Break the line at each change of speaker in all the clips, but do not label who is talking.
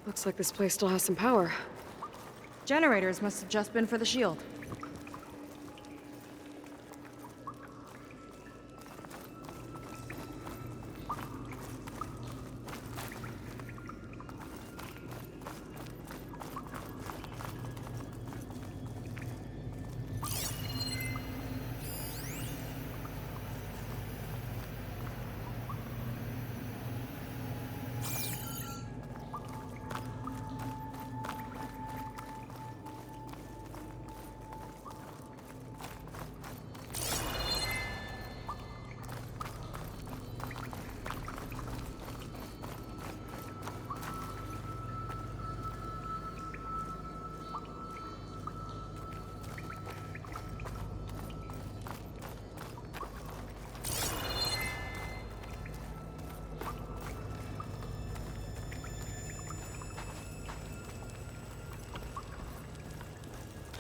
Looks like this place still has some power.
Generators must have just been for the shield.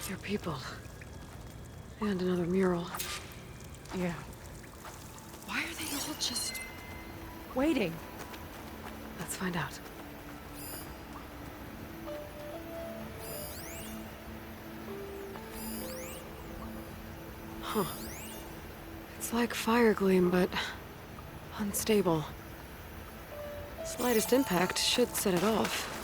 They're people. And another mural.
Yeah. Why are they all just waiting?
Let's find out. Huh. It's like fire gleam, but unstable. Slightest impact should set it off.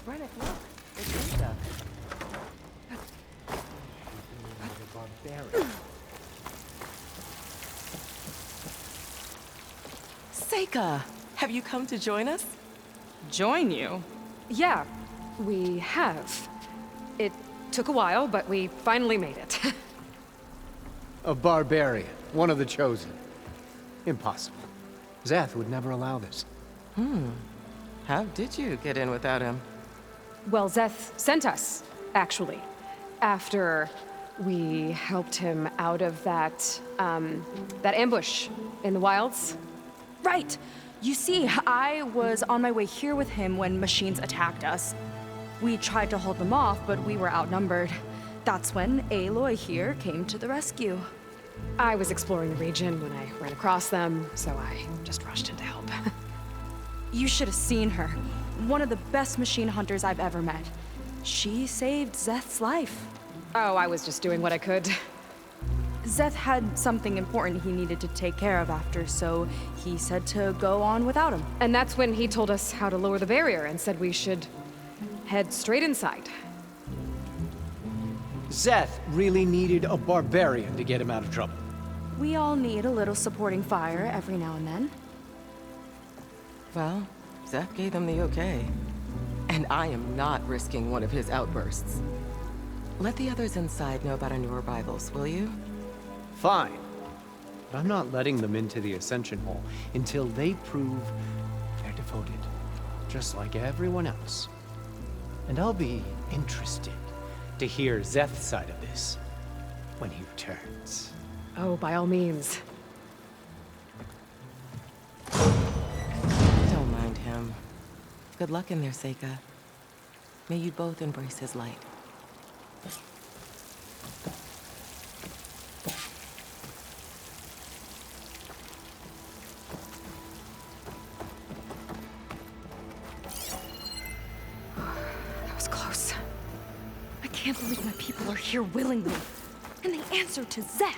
Rennick, look! It's Ada. Barbarian.
Seika, have you come to join us?
Join you?
Yeah, we have. It took a while, but we finally made it.
A barbarian, one of the chosen. Impossible. Szeth would never allow this.
How did you get in without him?
Well, Szeth sent us, actually. After we helped him out of that ambush in the wilds.
Right! You see, I was on my way here with him when machines attacked us. We tried to hold them off, but we were outnumbered. That's when Aloy here came to the rescue.
I was exploring the region when I ran across them, so I just rushed in to help.
You should have seen her. One of the best machine hunters I've ever met. She saved Szeth's life.
Oh, I was just doing what I could.
Szeth had something important he needed to take care of after, so he said to go on without him.
And that's when he told us how to lower the barrier and said we should head straight inside.
Szeth really needed a barbarian to get him out of trouble.
We all need a little supporting fire every now and then.
Well, Szeth gave them the okay. And I am not risking one of his outbursts. Let the others inside know about our new arrivals, will you?
Fine. But I'm not letting them into the Ascension Hall until they prove they're devoted. Just like everyone else. And I'll be interested to hear Szeth's side of this when he returns.
Oh, by all means.
Don't mind him. Good luck in there, Seika. May you both embrace his light.
That was close.
I can't believe my people are here willingly. And they answer to Szeth.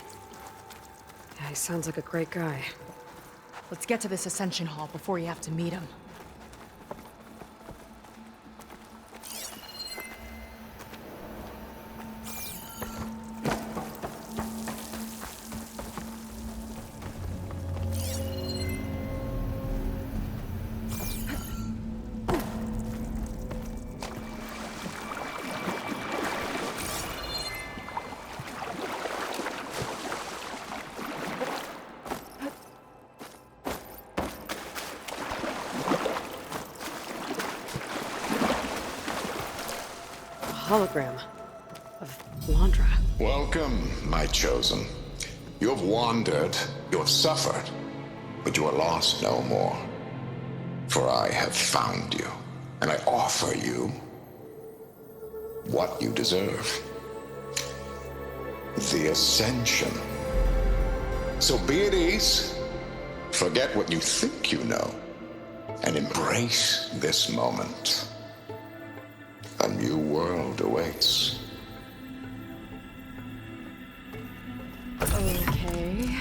Yeah, he sounds like a great guy.
Let's get to this Ascension Hall before you have to meet him.
hologram of Londra.
Welcome, my chosen. You have wandered, you have suffered, but you are lost no more. For I have found you, and I offer you what you deserve. The Ascension. So be at ease, forget what you think you know, and embrace this moment. A new world awaits.
Okay.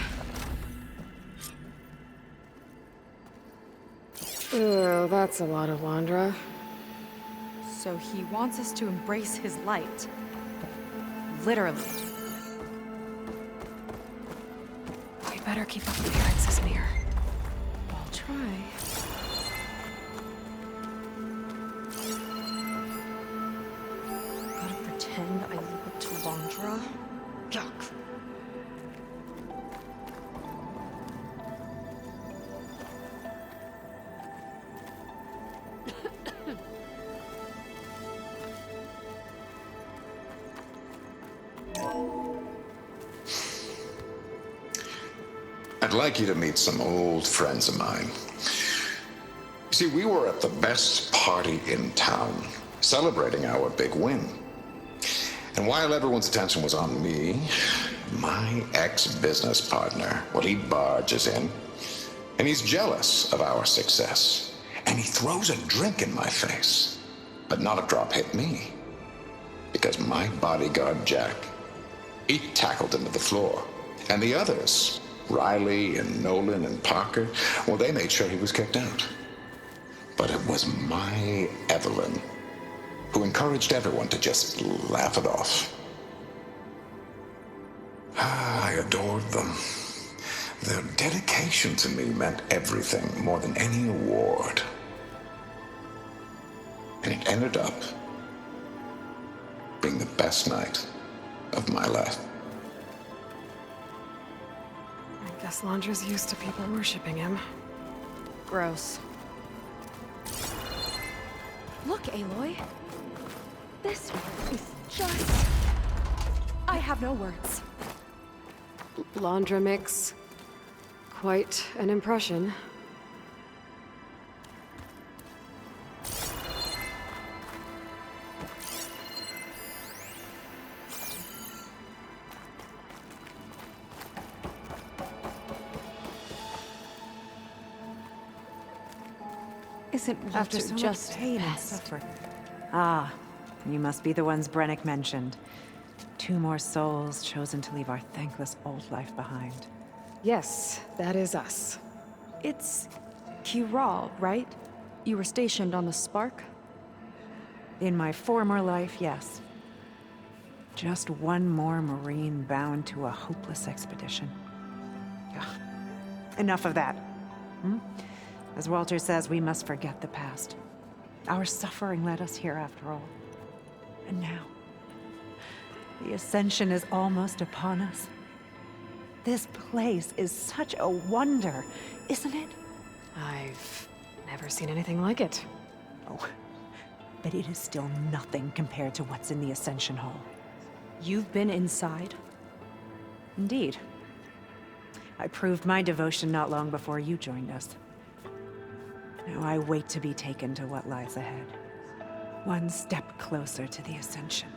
Oh, that's a lot of Londra.
So he wants us to embrace his light. Literally.
We better keep up appearances near.
I'll try. Gotta pretend I look to Londra. Yuck.
I'd like you to meet some old friends of mine. You see, we were at the best party in town, celebrating our big win. And while everyone's attention was on me, my ex-business partner, well, he barges in, and he's jealous of our success. And he throws a drink in my face, but not a drop hit me. Because my bodyguard, Jack, he tackled him to the floor. And the others, Riley and Nolan and Parker, well, they made sure he was kicked out. But it was my Evelyn who encouraged everyone to just laugh it off. I adored them. Their dedication to me meant everything, more than any award. And it ended up being the best night of my life.
I guess Londra's used to people worshipping him.
Gross. Look, Aloy. This is just... I have no words.
Londra makes quite an impression.
Isn't
After
Walter
so
just
much pain and
best?
suffering. Ah, you must be the ones Brennick mentioned. 2 more souls chosen to leave our thankless old life behind.
Yes, that is us.
It's Kiral, right? You were stationed on the Spark?
In my former life, yes. Just one more Marine bound to a hopeless expedition. Ugh. Enough of that. As Walter says, we must forget the past. Our suffering led us here after all. And now, the Ascension is almost upon us. This place is such a wonder, isn't it?
I've never seen anything like it.
Oh, but it is still nothing compared to what's in the Ascension Hall.
You've been inside?
Indeed. I proved my devotion not long before you joined us. Now I wait to be taken to what lies ahead. One step closer to the Ascension.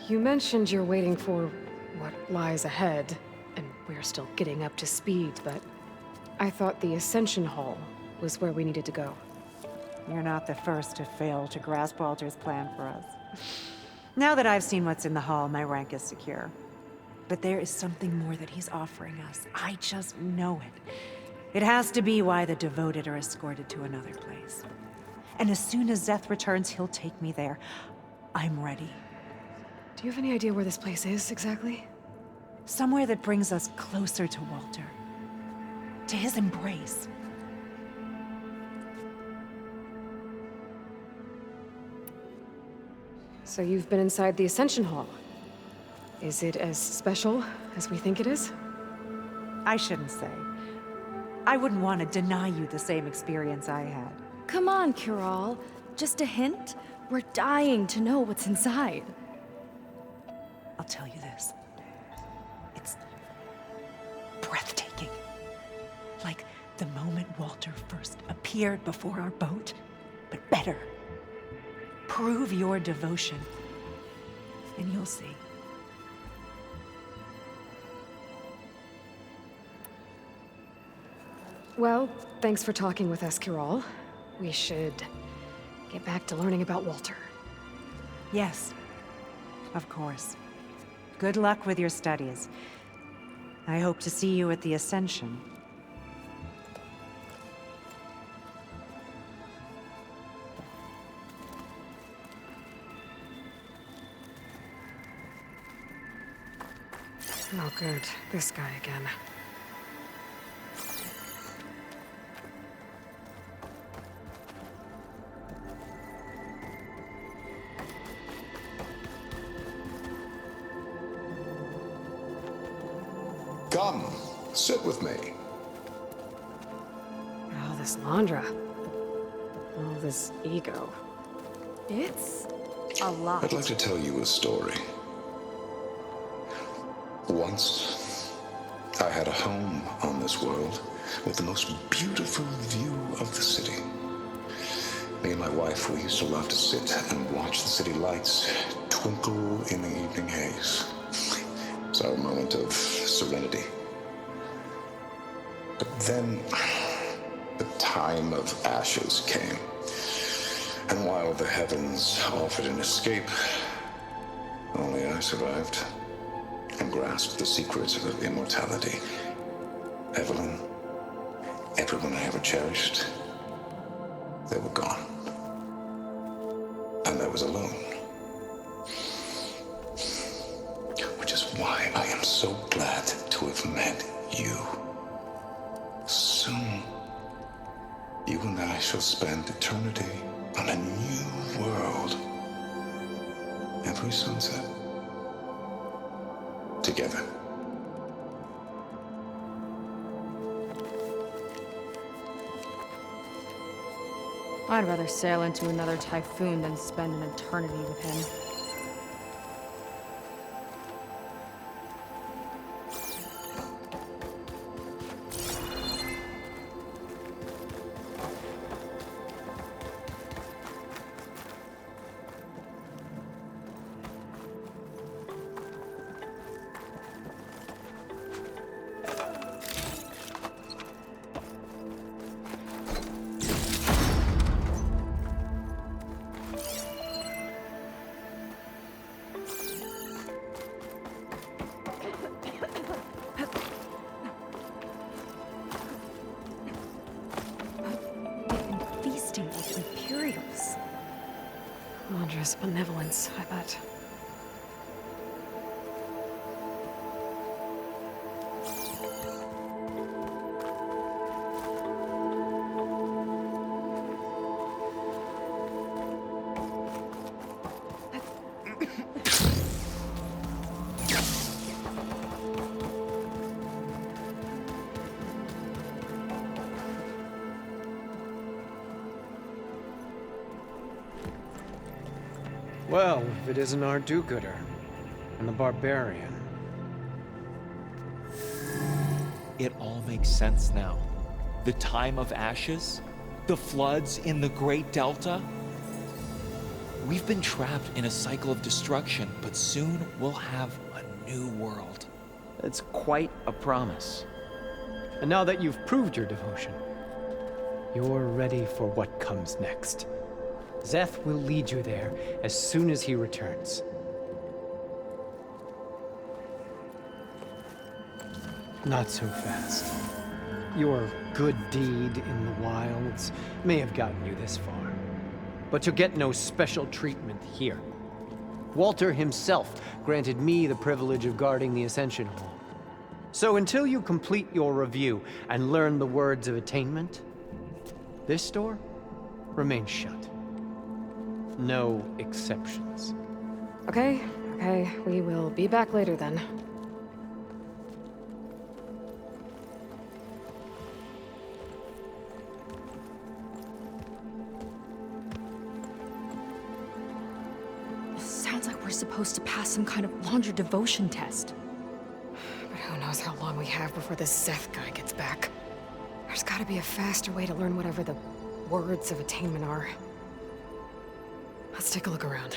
You mentioned you're waiting for what lies ahead, and we're still getting up to speed, but I thought the Ascension Hall was where we needed to go.
You're not the first to fail to grasp Walter's plan for us. Now that I've seen what's in the hall, my rank is secure. But there is something more that he's offering us. I just know it. It has to be why the devoted are escorted to another place. And as soon as Szeth returns, he'll take me there. I'm ready.
Do you have any idea where this place is, exactly?
Somewhere that brings us closer to Walter. To his embrace.
So you've been inside the Ascension Hall. Is it as special as we think it is?
I shouldn't say. I wouldn't want to deny you the same experience I had.
Come on, Kiral. Just a hint? We're dying to know what's inside.
I'll tell you this. It's breathtaking. Like the moment Walter first appeared before our boat, but better. Prove your devotion, and you'll see.
Well, thanks for talking with us, Kiral. We should get back to learning about Walter.
Yes, of course. Good luck with your studies. I hope to see you at the Ascension.
Oh, good. This guy again.
Come, sit with me.
Oh, this Londra. Oh, this ego.
It's a lot.
I'd like to tell you a story. Once, I had a home on this world with the most beautiful view of the city. Me and my wife, we used to love to sit and watch the city lights twinkle in the evening haze. It's our moment of serenity. But then, the time of ashes came. And while the heavens offered an escape, only I survived and grasped the secrets of immortality. Evelyn, everyone I ever cherished, they were gone. And I was alone. Which is why I am so glad to have met you. Soon, you and I shall spend eternity on a new world. Every sunset, together.
I'd rather sail into another typhoon than spend an eternity with him.
Londra's benevolence, I bet.
Well, if it isn't our do-gooder and the barbarian.
It all makes sense now. The time of ashes, the floods in the Great Delta. We've been trapped in a cycle of destruction, but soon we'll have a new world.
It's quite a promise. And now that you've proved your devotion, you're ready for what comes next. Szeth will lead you there as soon as he returns. Not so fast. Your good deed in the wilds may have gotten you this far, but you'll get no special treatment here. Walter himself granted me the privilege of guarding the Ascension Hall. So until you complete your review and learn the words of attainment, this door remains shut. No exceptions.
Okay, we will be back later then.
supposed to pass some kind of Laundra devotion test.
But who knows how long we have before this Zeth guy gets back. There's gotta be a faster way to learn whatever the words of attainment are. Let's take a look around.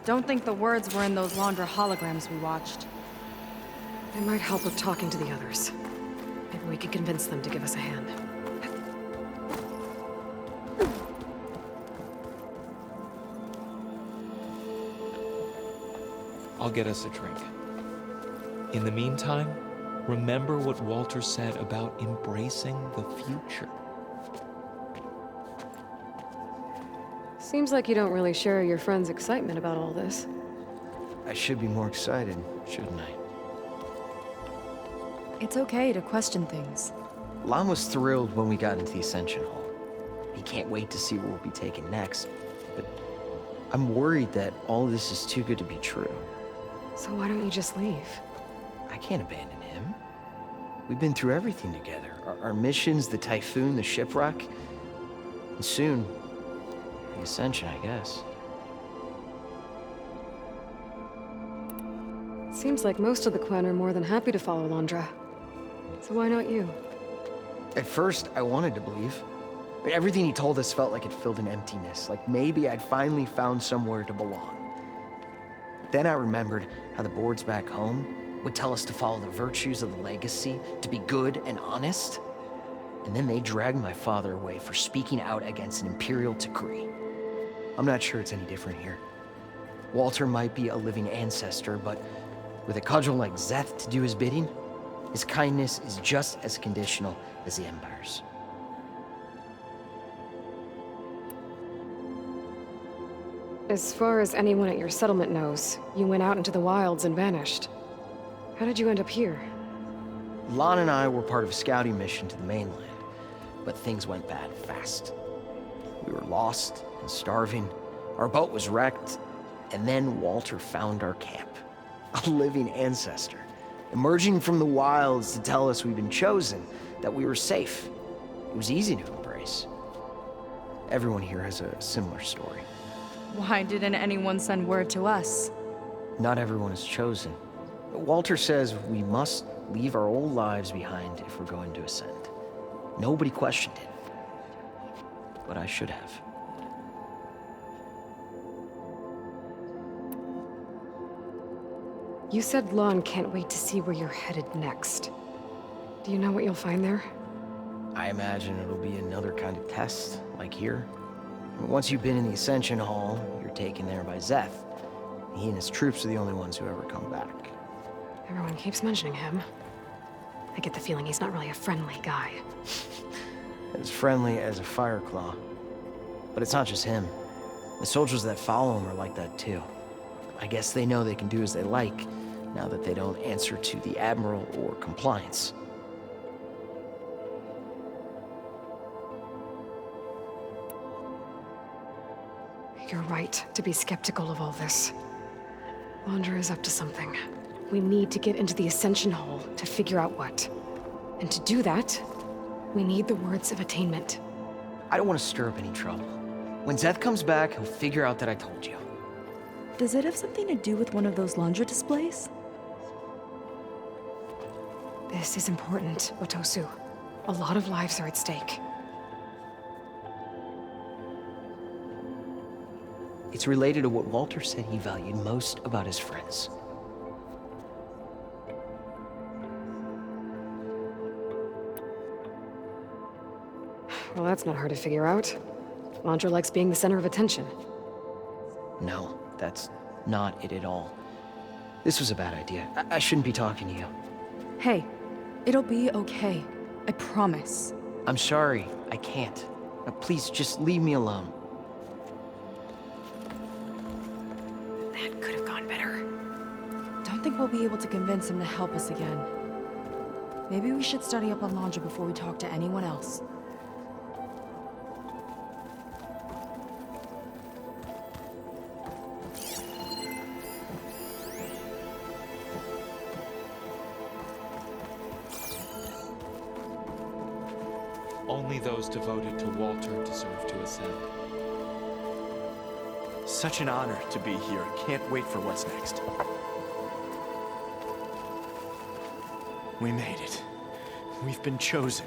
Don't think the words were in those Laundra holograms we watched.
They might help with talking to the others. Maybe we could convince them to give us a hand.
I'll get us a drink. In the meantime, remember what Walter said about embracing the future.
Seems like you don't really share your friend's excitement about all this.
I should be more excited, shouldn't I?
It's okay to question things.
Lon was thrilled when we got into the Ascension Hall. He can't wait to see where we'll be taken next. But I'm worried that all this is too good to be true.
So why don't you just leave?
I can't abandon him. We've been through everything together. Our missions, the Typhoon, the shipwreck. And soon, the Ascension, I guess.
Seems like most of the Quen are more than happy to follow Laundra. So why not you?
At first, I wanted to believe. But everything he told us felt like it filled an emptiness. Like maybe I'd finally found somewhere to belong. Then I remembered how the boards back home would tell us to follow the virtues of the legacy, to be good and honest. And then they dragged my father away for speaking out against an imperial decree. I'm not sure it's any different here. Walter might be a living ancestor, but with a cudgel like Zeth to do his bidding, his kindness is just as conditional as the Empire's.
As far as anyone at your settlement knows, you went out into the wilds and vanished. How did you end up here?
Lon and I were part of a scouting mission to the mainland, but things went bad fast. We were lost and starving, our boat was wrecked, and then Walter found our camp. A living ancestor, emerging from the wilds to tell us we'd been chosen, that we were safe. It was easy to embrace. Everyone here has a similar story.
Why didn't anyone send word to us?
Not everyone is chosen. Walter says we must leave our old lives behind if we're going to ascend. Nobody questioned it. But I should have.
You said Lon can't wait to see where you're headed next. Do you know what you'll find there?
I imagine it'll be another kind of test, like here. Once you've been in the Ascension Hall, you're taken there by Zeth. He and his troops are the only ones who ever come back.
Everyone keeps mentioning him. I get the feeling he's not really a friendly guy.
As friendly as a Fireclaw. But it's not just him. The soldiers that follow him are like that too. I guess they know they can do as they like, now that they don't answer to the Admiral or Compliance.
You're right to be skeptical of all this. Laundra is up to something. We need to get into the Ascension Hall to figure out what. And to do that, we need the words of attainment.
I don't want to stir up any trouble. When Zeth comes back, he'll figure out that I told you.
Does it have something to do with one of those Laundra displays?
This is important, Otosu. A lot of lives are at stake.
It's related to what Walter said he valued most about his friends.
Well, that's not hard to figure out. Laundra likes being the center of attention.
No, that's not it at all. This was a bad idea. I shouldn't be talking to you.
Hey, it'll be okay. I promise.
I'm sorry, I can't. Now, please, just leave me alone.
That could have gone better.
Don't think we'll be able to convince him to help us again. Maybe we should study up on Laundra before we talk to anyone else.
Only those devoted to Walter deserve to ascend.
Such an honor to be here. Can't wait for what's next. We made it. We've been chosen.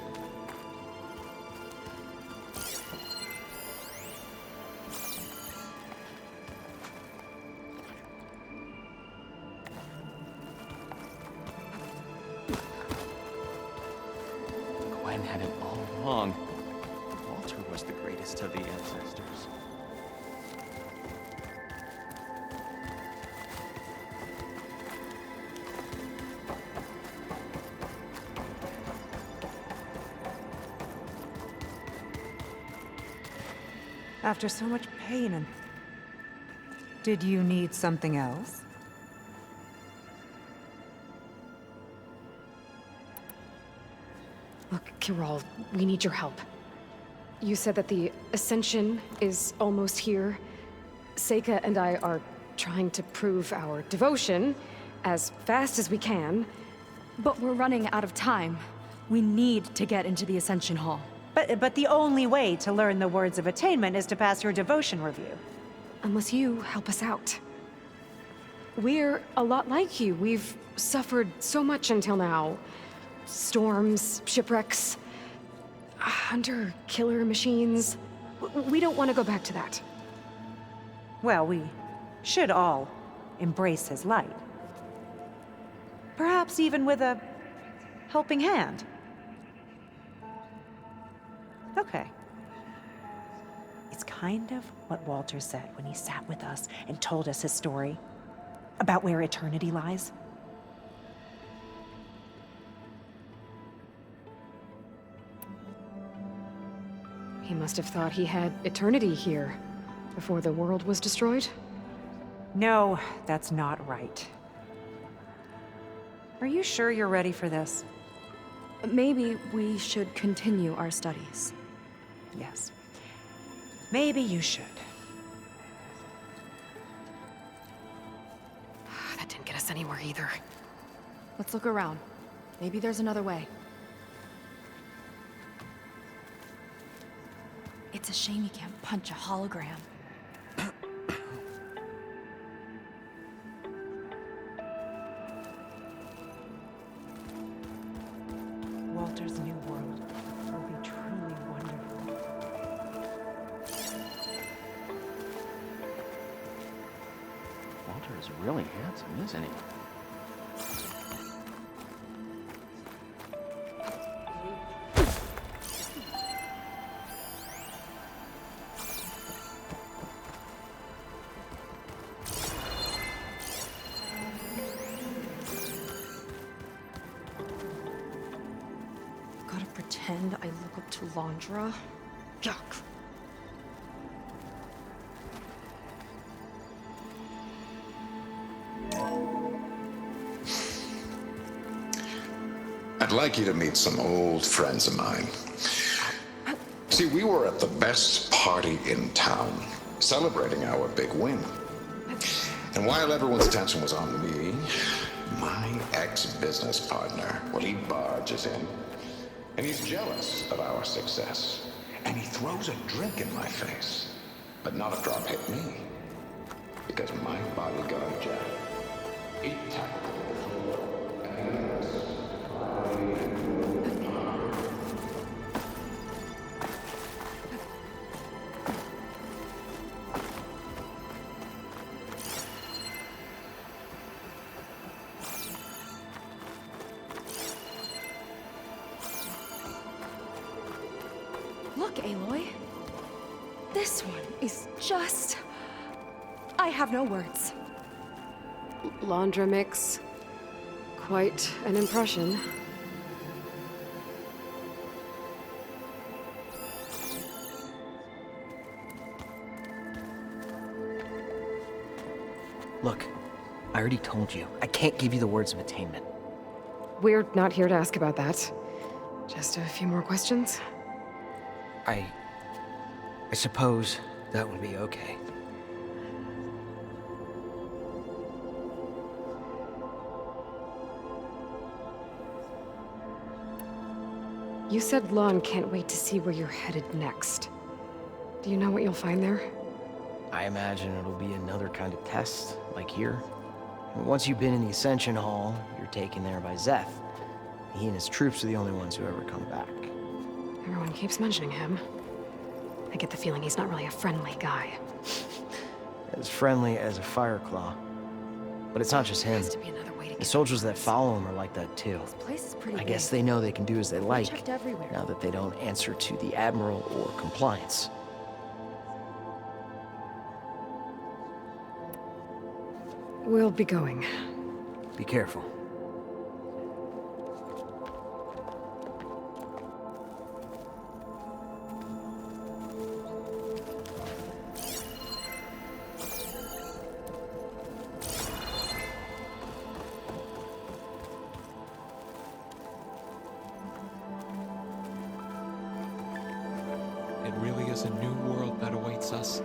Gwen had it all wrong. Walter was the greatest of the ancestors.
After so much pain and... Did you need something else?
Look, Kirol, we need your help. You said that the Ascension is almost here. Seika and I are trying to prove our devotion as fast as we can.
But we're running out of time. We need to get into the Ascension Hall.
But the only way to learn the words of attainment is to pass your devotion review.
Unless you help us out. We're a lot like you. We've suffered so much until now. Storms, shipwrecks, hunter killer machines. We don't want to go back to that.
Well, we should all embrace his light. Perhaps even with a helping hand. Okay. It's kind of what Walter said when he sat with us and told us his story about where eternity lies.
He must have thought he had eternity here before the world was destroyed.
No, that's not right. Are you sure you're ready for this?
Maybe we should continue our studies.
Yes. Maybe you should.
That didn't get us anywhere either.
Let's look around. Maybe there's another way. It's a shame you can't punch a hologram.
Walter's new world will be truly wonderful.
Walter is really handsome, isn't he?
Gotta pretend I look up to Londra? Yuck.
I'd like you to meet some old friends of mine. See, we were at the best party in town, celebrating our big win. And while everyone's attention was on me, my ex-business partner, well, he barges in, and he's jealous of our success. And he throws a drink in my face, but not a drop hit me. Because my bodyguard, Jack, he tackled the and
Look, Aloy. This one is just... I have no words.
Londra makes quite an impression.
Look, I already told you, I can't give you the words of attainment.
We're not here to ask about that. Just a few more questions.
I suppose that would be okay.
You said Lon can't wait to see where you're headed next. Do you know what you'll find there?
I imagine it'll be another kind of test, like here. And once you've been in the Ascension Hall, you're taken there by Zeth. He and his troops are the only ones who ever come back.
Everyone keeps mentioning him. I get the feeling he's not really a friendly guy.
As friendly as a Fireclaw. But it's not just him.
Has to be another way to
The
get
soldiers
through
that
this.
follow him are like that too.
This place is pretty
I
big.
guess they know they can do as they like,
checked everywhere.
now that they don't answer to the Admiral or Compliance.
We'll be going.
Be careful.
It really is a new world that awaits us.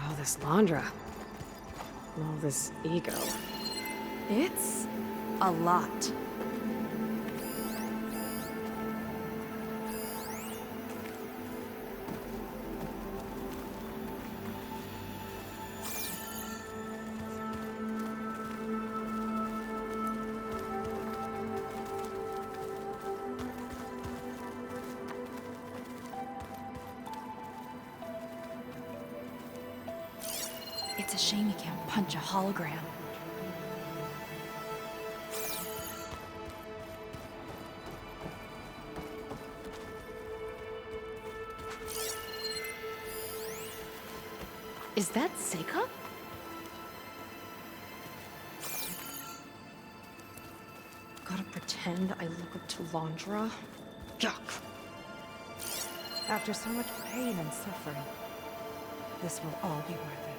All this Londra. All this ego.
It's a lot. It's a shame you can't punch a hologram. Is that Seika? Gotta pretend I look up to Londra? Yuck.
After so much pain and suffering, this will all be worth it.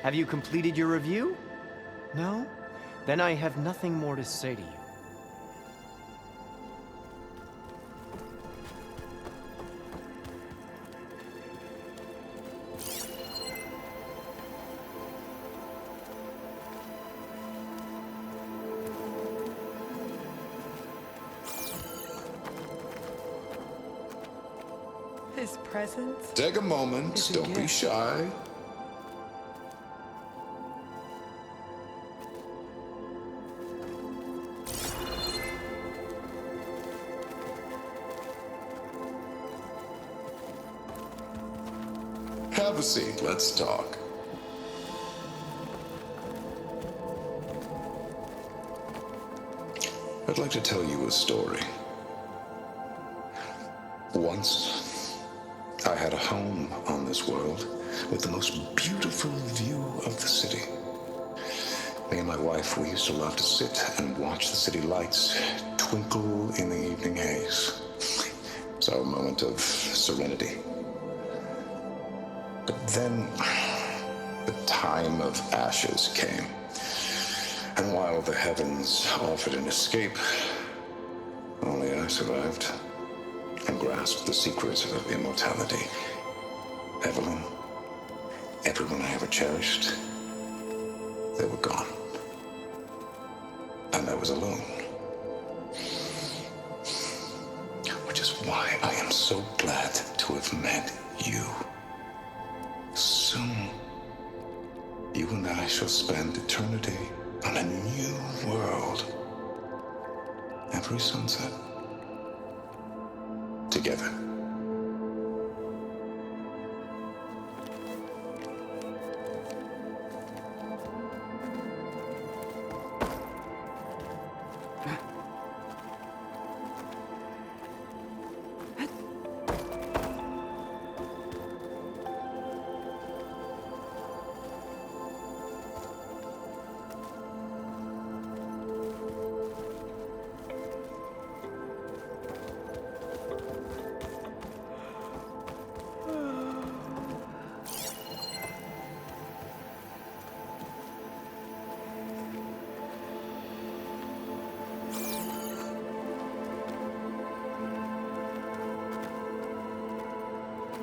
Have you completed your review? No? Then I have nothing more to say to you.
His presence?
Take a moment, don't be shy. Have a seat, let's talk. I'd like to tell you a story. Once, I had a home on this world with the most beautiful view of the city. Me and my wife, we used to love to sit and watch the city lights twinkle in the evening haze. It's our moment of serenity. But then, the time of ashes came. And while the heavens offered an escape, only I survived and grasped the secrets of immortality. Evelyn, everyone I ever cherished, they were gone. And I was alone. Which is why I am so glad to have met you. Soon, you and I shall spend eternity on a new world. Every sunset. Together.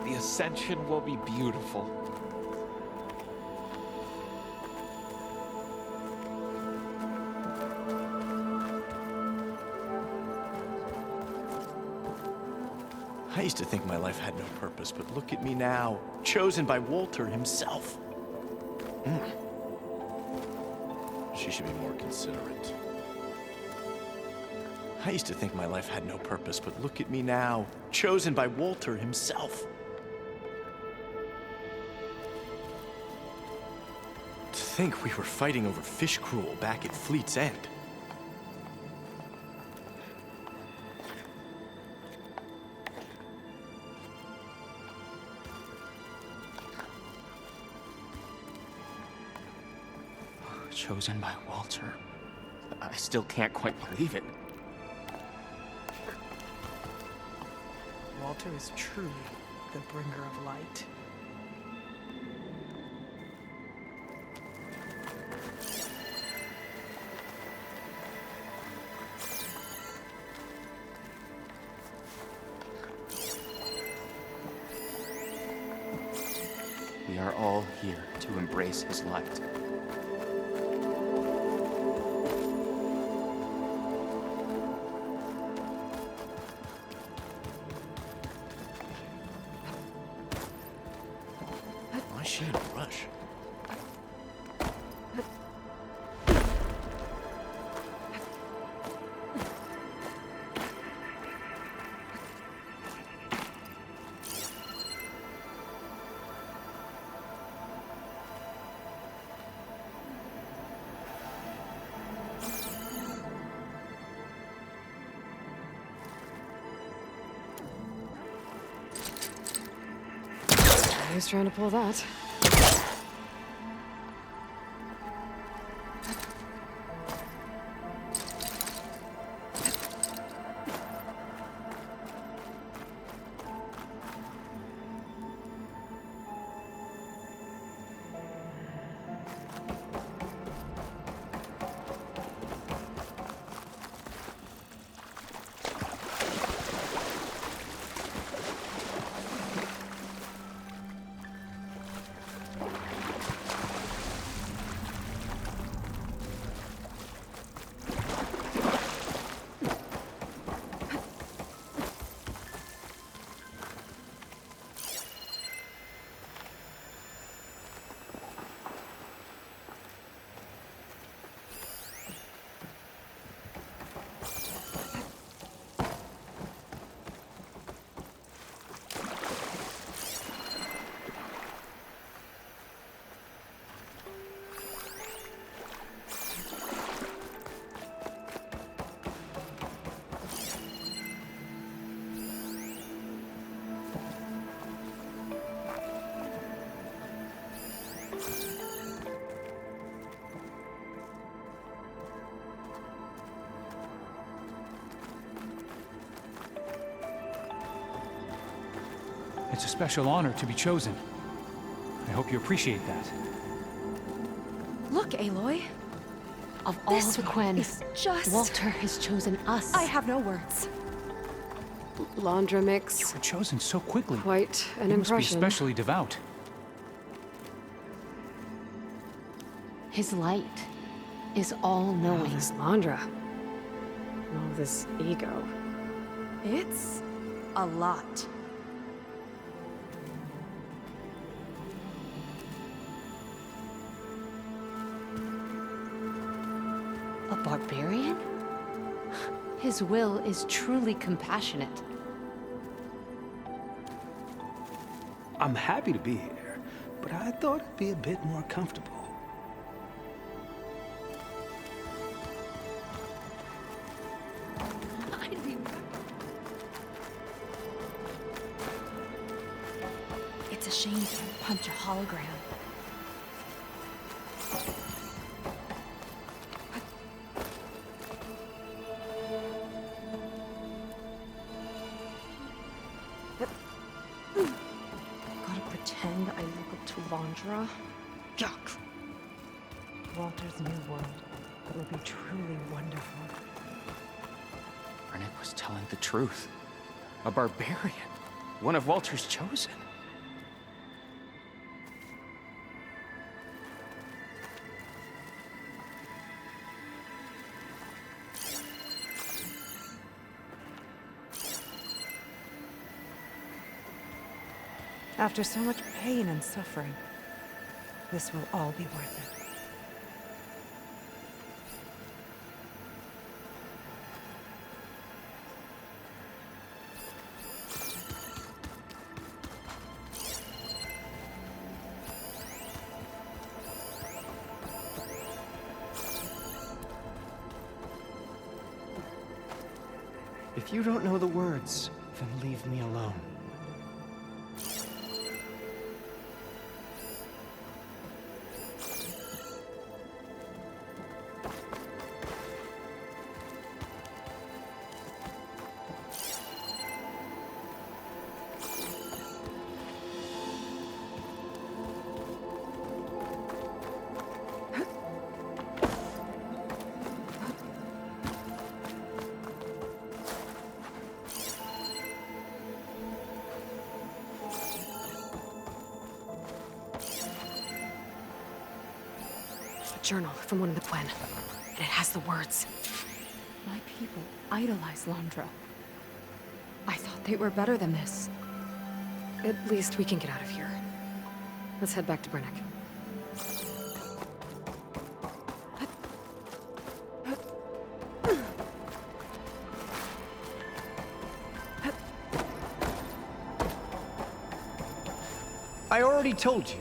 The ascension will be beautiful.
I used to think my life had no purpose, but look at me now, chosen by Walter himself. She should be more considerate. I used to think my life had no purpose, but look at me now, chosen by Walter himself. To think we were fighting over fish gruel back at Fleet's End.
Chosen by Walter. I still can't quite believe it.
Walter is truly the bringer of light.
We are all here to embrace his light.
Why is she in a rush?
Who's trying to pull that?
It's a special honor to be chosen. I hope you appreciate that.
Look, Aloy.
Of all
This
the Quen,
is just...
Walter has chosen us.
I have no words.
Londra makes
We're chosen so quickly.
quite an
You must be
impression.
especially devout.
His light is all-knowing.
All this Londra. All this ego.
It's a lot.
A barbarian? His will is truly compassionate.
I'm happy to be here, but I thought it'd be a bit more comfortable.
It's a shame you can't punch a hologram. Gotta pretend I look up to Londra? Yuck!
Walter's new world. It will be truly wonderful.
Brennick was telling the truth. A barbarian. One of Walter's chosen.
After so much pain and suffering, this will all be worth it.
If you don't know the words, then leave me alone.
Journal from one of the Quen, and it has the words.
My people idolize Londra. I thought they were better than this.
At least we can get out of here. Let's head back to Brennick.
I already told you.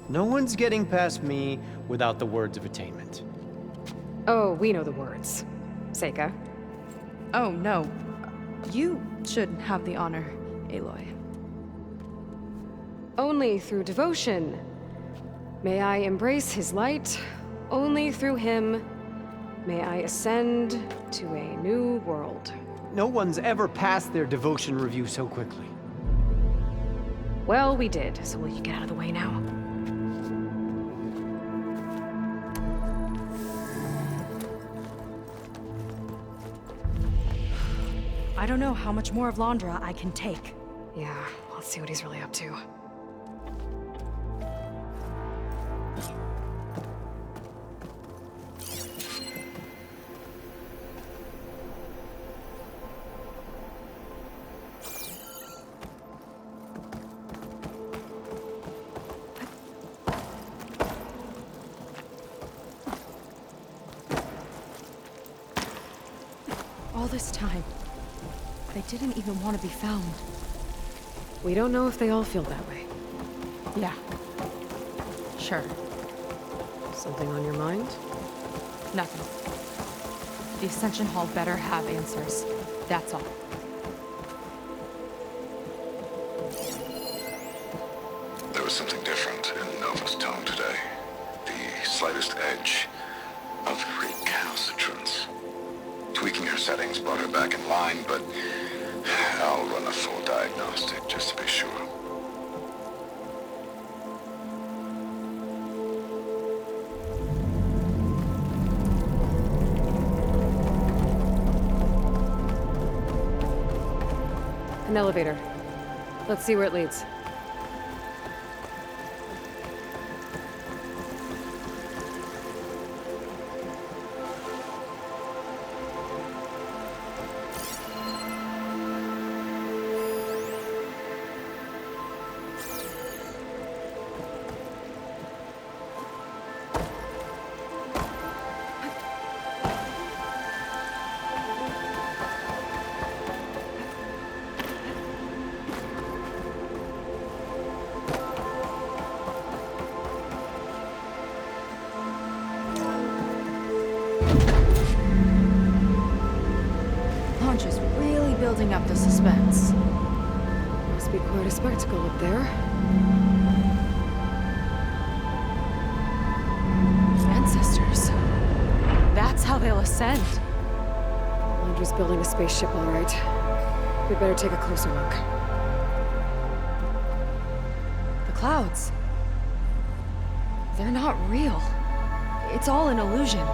No one's getting past me without the words of attainment.
Oh, we know the words. Seika.
Oh, no. You should have the honor, Aloy.
Only through devotion may I embrace his light. Only through him may I ascend to a new world.
No one's ever passed their devotion review so quickly.
Well, we did, so will you get out of the way now?
I don't know how much more of Londra I can take.
Yeah, let's see what he's really up to.
All this time, they didn't even want to be found.
We don't know if they all feel that way.
Yeah. Sure.
Something on your mind?
Nothing. The Ascension Hall better have answers. That's all.
There was something different in Nova's tone today. The slightest edge of recalcitrance. Tweaking her settings brought her back in line, but I'll run a full diagnostic just to be sure.
An elevator. Let's see where it leads.
Launch is really building up the suspense.
Must be quite a spectacle up there.
Ancestors. That's how they'll ascend.
Laundry's building a spaceship, all right. We better take a closer look.
The clouds. They're not real. It's all an illusion.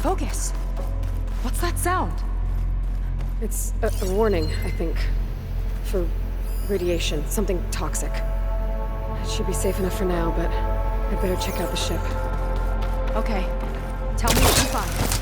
Focus. What's that sound?
It's a warning, I think. For radiation, something toxic. It should be safe enough for now, but I'd better check out the ship.
Okay. Tell me what you find.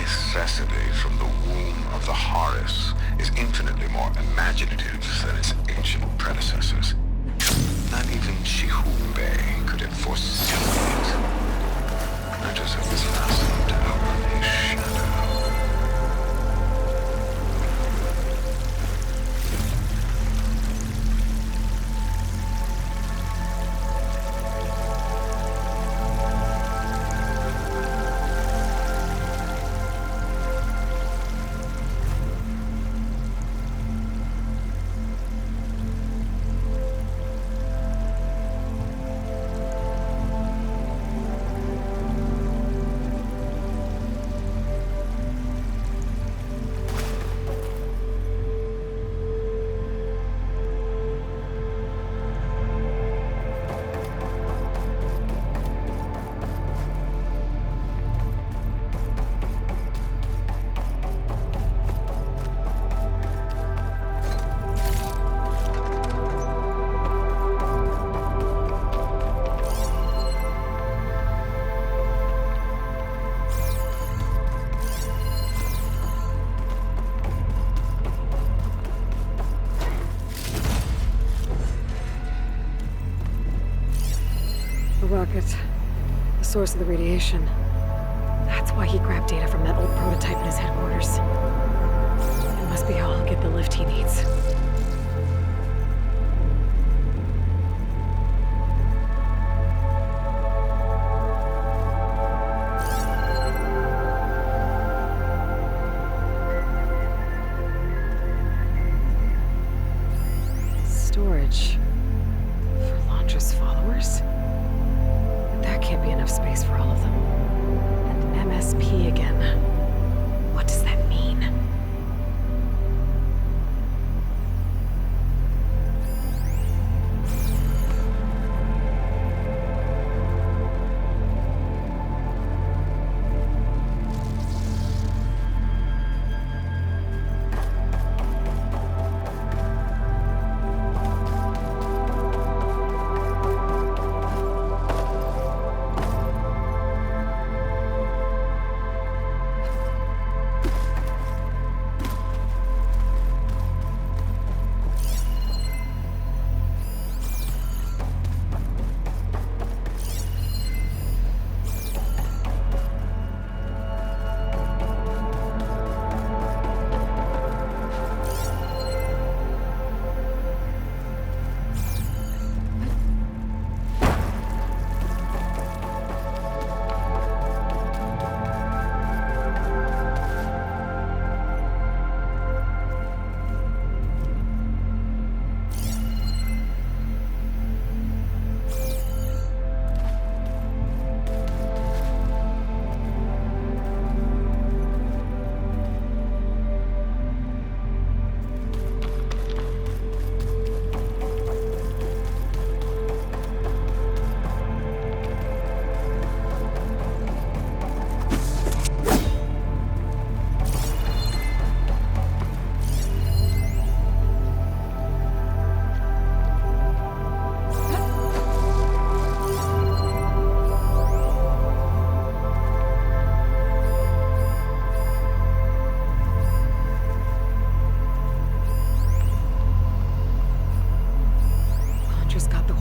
necessity from the womb of the Horus is infinitely more imaginative than its ancient predecessors. Not even Chihumbe could have foreseen it. Matters of this fastened over the shadow.
Rocket. The source of the radiation. That's why he grabbed data from that old prototype in his headquarters. It must be how he'll get the lift he needs. Storage. For Londra's followers? That can't be enough space for all of them. And MSP again. What does that mean?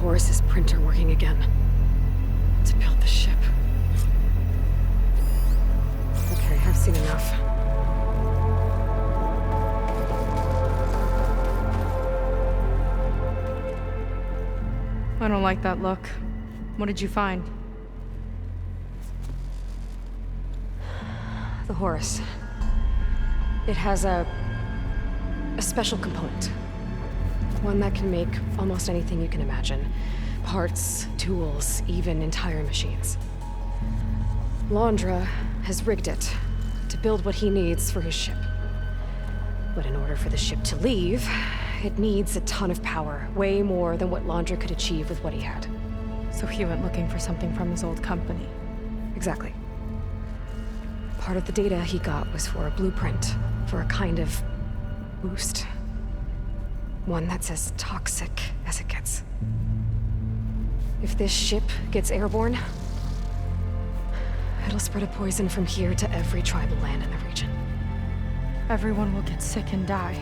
Horus's printer working again. To build the ship. Okay, I've seen enough.
I don't like that look. What did you find?
The Horus. It has a special component. One that can make almost anything you can imagine. Parts, tools, even entire machines. Londra has rigged it to build what he needs for his ship. But in order for the ship to leave, it needs a ton of power, way more than what Londra could achieve with what he had.
So he went looking for something from his old company.
Exactly. Part of the data he got was for a blueprint, for a kind of boost. One that's as toxic as it gets. If this ship gets airborne, It'll spread a poison from here to every tribal land in the region.
Everyone will get sick and die.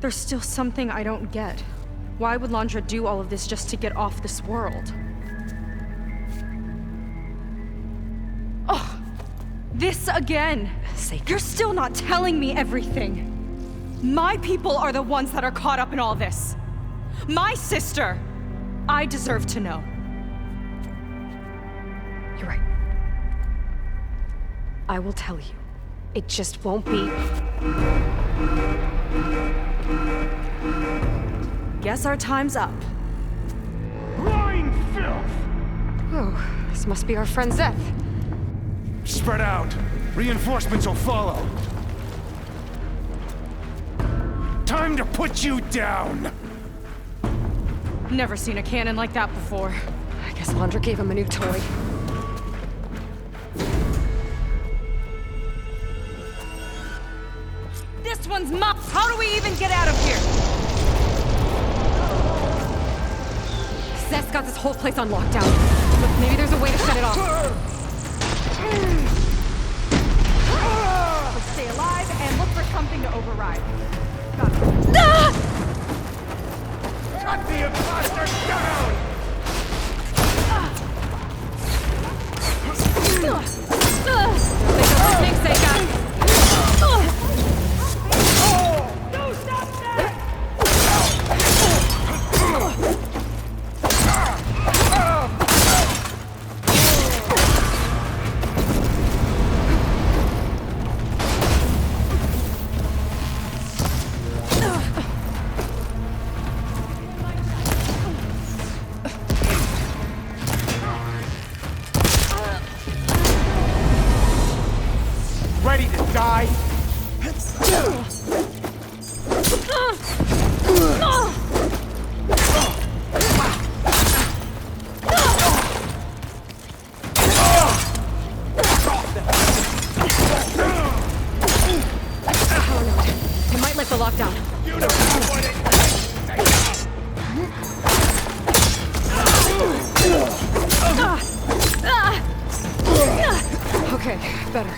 There's still something I don't get. Why would Landra do all of this just to get off this world? Oh, this again! You're still not telling me everything. My people are the ones that are caught up in all this. My sister! I deserve to know.
You're right. I will tell you. It just won't be...
Guess our time's up.
Lying filth!
Oh, this must be our friend Zeth.
Spread out. Reinforcements will follow. Time to put you down!
Never seen a cannon like that before.
I guess Landra gave him a new toy.
This one's mine! How do we even get out of here?
Zeth's got this whole place on lockdown. Look, maybe there's a way to shut it off.
Let's stay alive and look for something to override. Got it.
Cut the imposter down!
No, stop that!
Ready to die?
It might lift the lockdown.
You don't know what it
Okay, better.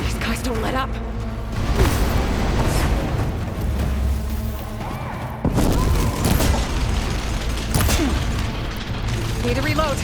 These guys don't let up. Need to reload.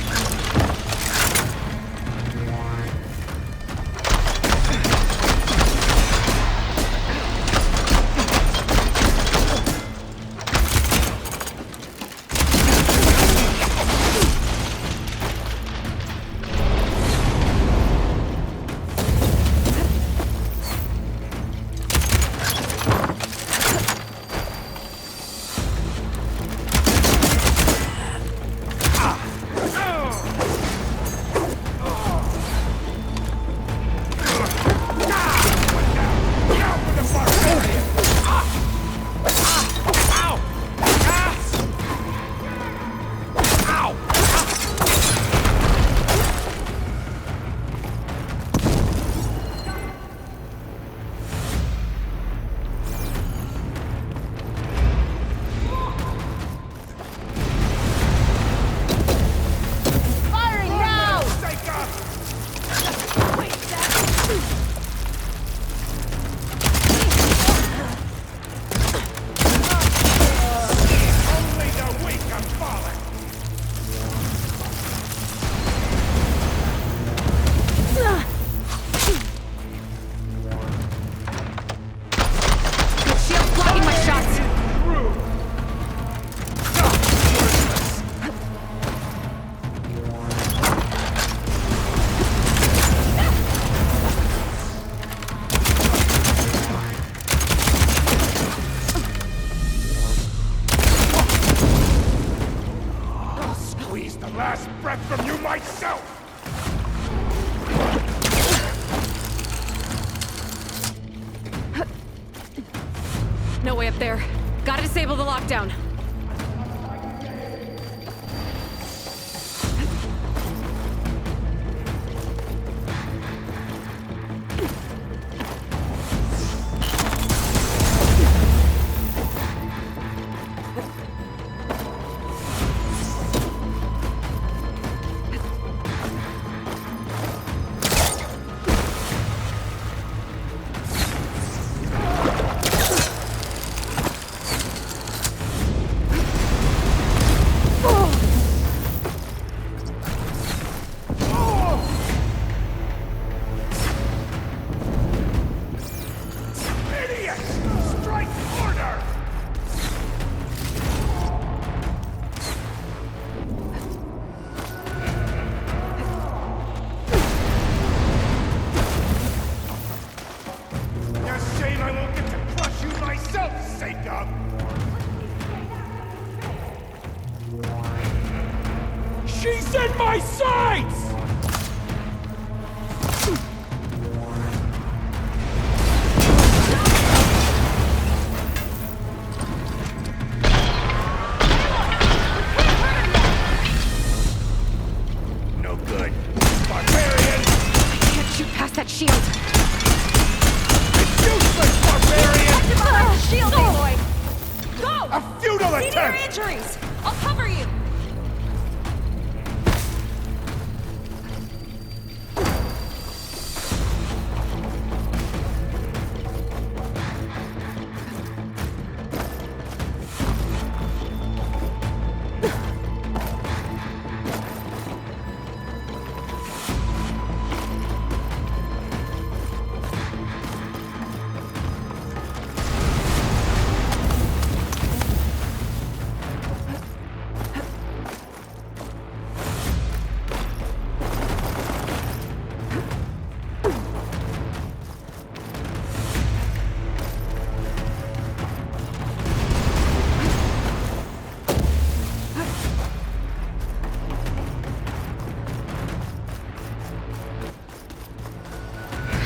the last breath from you myself!
No way up there. Gotta disable the lockdown.
She's in my sights! No good. Barbarian!
I can't shoot past that shield.
It's useless, barbarian!
Get behind the shield, Aloy! Go!
A futile
See to your
attempt!
injuries! I'll cover you!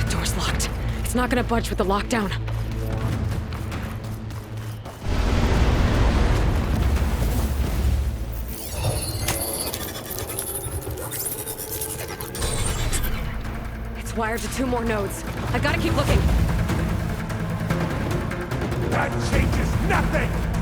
Door's locked. It's not gonna budge with the lockdown. It's wired to 2 more nodes. I gotta keep looking.
That changes nothing!